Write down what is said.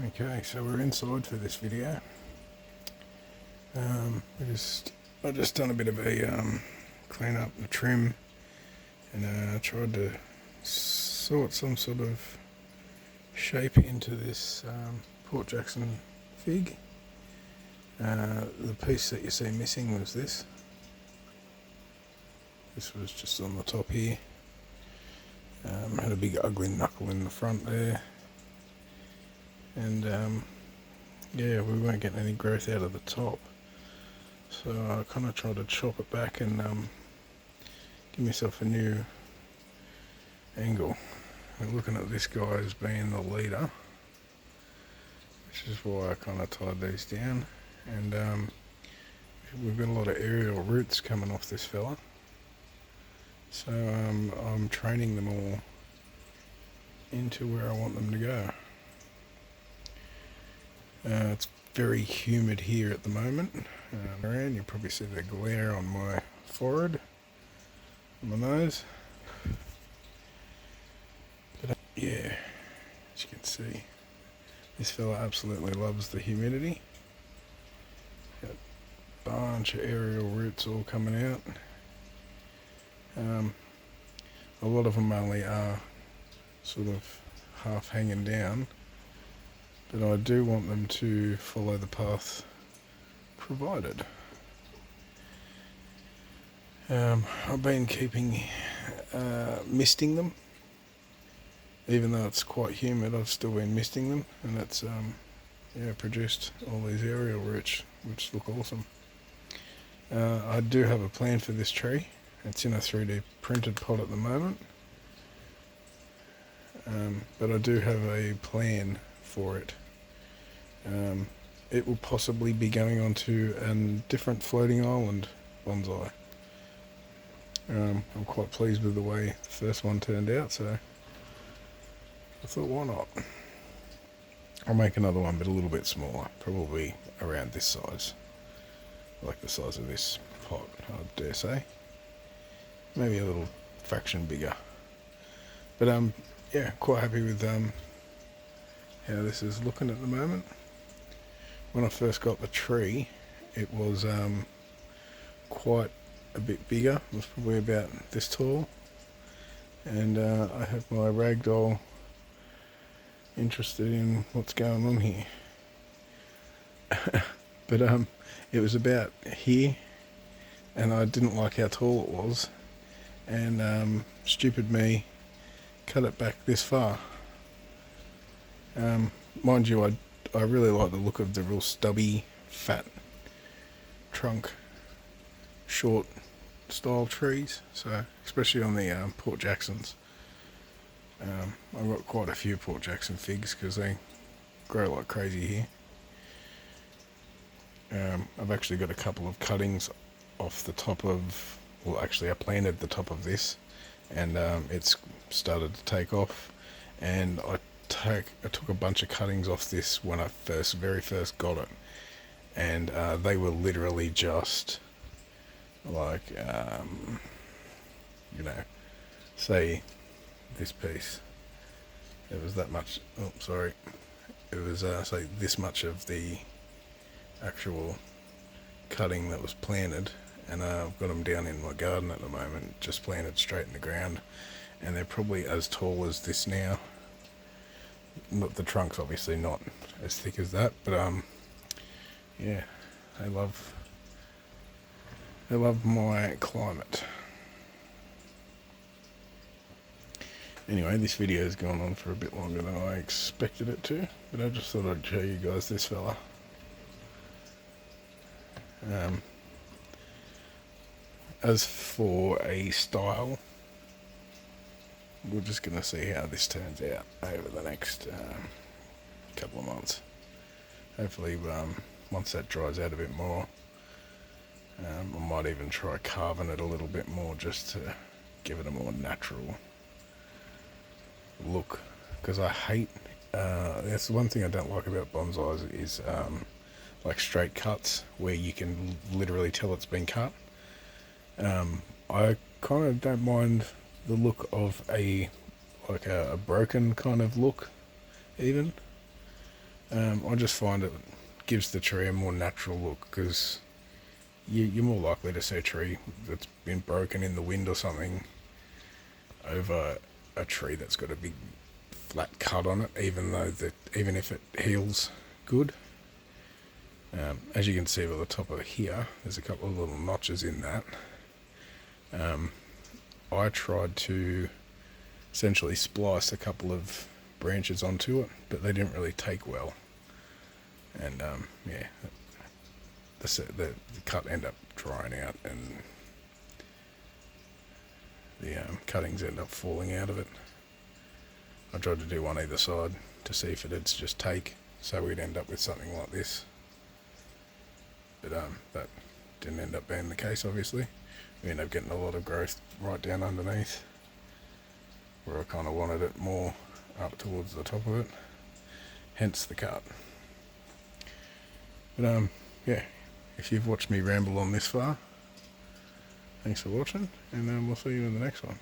Okay, so we're inside for this video. I just done a bit of a clean up and trim, and tried to sort some sort of shape into this Port Jackson fig. The piece that you see missing was this. This was just on the top here. Had a big ugly knuckle in the front there. And yeah, we weren't getting any growth out of the top, so I kind of tried to chop it back and give myself a new angle. And looking at this guy as being the leader, which is why I kind of tied these down. And we've got a lot of aerial roots coming off this fella, so I'm training them all into where I want them to go. It's very humid here at the moment. Around, you probably see the glare on my forehead, on my nose. But yeah, as you can see, this fella absolutely loves the humidity. Got a bunch of aerial roots all coming out. A lot of them only are sort of half hanging down, but I do want them to follow the path provided. I've been keeping misting them, even though it's quite humid. I've still been misting them, and that's produced all these aerial roots, which look awesome. I do have a plan for this tree. It's in a 3D printed pot at the moment, but I do have a plan for it. It will possibly be going onto a different floating island bonsai. I'm quite pleased with the way the first one turned out, so I thought, why not? I'll make another one, but a little bit smaller, probably around this size, like the size of this pot, I dare say. Maybe a little fraction bigger. But yeah, quite happy with how this is looking at the moment. When I first got the tree, it was quite a bit bigger. It was probably about this tall, and I have my ragdoll interested in what's going on here. But it was about here, and I didn't like how tall it was, and stupid me cut it back this far. Mind you, I really like the look of the real stubby, fat trunk, short style trees. So especially on the Port Jacksons, I've got quite a few Port Jackson figs because they grow like crazy here. I've actually got a couple of cuttings off the top of, well, actually I planted the top of this, and it's started to take off, and I took a bunch of cuttings off this when I very first got it, and they were literally just like, say this piece. It was that much. Oh, sorry. It was say this much of the actual cutting that was planted, and I've got them down in my garden at the moment, just planted straight in the ground, and they're probably as tall as this now. Not the trunk's obviously not as thick as that, but yeah, they love my climate. Anyway, this video has gone on for a bit longer than I expected it to, but I just thought I'd show you guys this fella. As for a style, we're just going to see how this turns out over the next couple of months. Hopefully, once that dries out a bit more, I might even try carving it a little bit more, just to give it a more natural look. Because I hate, that's the one thing I don't like about bonsais is like straight cuts where you can literally tell it's been cut. I kind of don't mind the look of a broken kind of look, even. I just find it gives the tree a more natural look, because you're more likely to see a tree that's been broken in the wind or something over a tree that's got a big flat cut on it, even if it heals good. As you can see by the top of here, there's a couple of little notches in that. I tried to essentially splice a couple of branches onto it, but they didn't really take well. And yeah, the cut ended up drying out, and the cuttings end up falling out of it. I tried to do one either side to see if it'd just take, so we'd end up with something like this. But that didn't end up being the case, obviously. We ended up getting a lot of growth right down underneath, where I kind of wanted it more up towards the top of it, hence the cut. But yeah, if you've watched me ramble on this far, thanks for watching, and we'll see you in the next one.